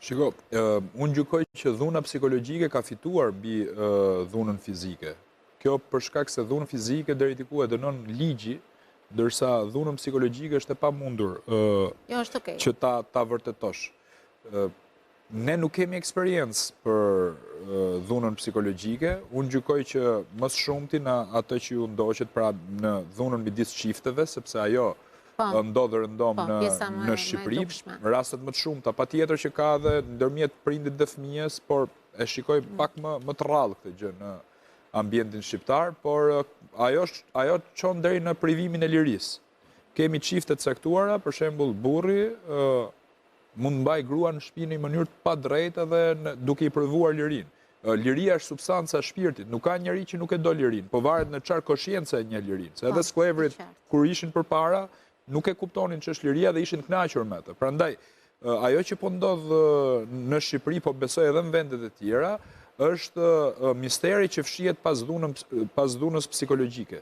Shiko, unë gjykoj që dhuna psikologjike ka fituar mbi dhunën fizike. Kjo për shkak se dhunën fizike deri diku e dënon ligji, ndërsa dhunën psikologjike është e pamundur që ta vërtetosh. Ne nuk kemi eksperiencë për dhunën psikologjike. Unë gjykoj që më së shumti në atë që ju ndoqet pra në dhunën midis çifteve, sepse ajo ndodhë rëndom në Shqipëri, rastet më të shumta, patjetër që ka dhe ndërmjet prindit dhe fëmijës, por e shikoj pak më të rrallë këtë gjë në ambientin shqiptar, por ajo çon deri në privimin e lirisë. Kemi çifte të caktuara, për shembull burri mund mbaj grua në shtëpi në mënyrë të padrejtë dhe duke i provuar lirinë. Liria është substanca e shpirtit, nuk ka njeri që nuk e do lirinë, po varet në çfarë koshiencë e njeh lirinë. Se edhe skuevrit kur ishin përpara nuk e kuptonin që është liria dhe ishin të kënaqur me të. Prandaj, ajo që po ndodh në Shqipëri, po besoj edhe në vendet e tjera, është misteri që fshihet pas dhunës psikologjike.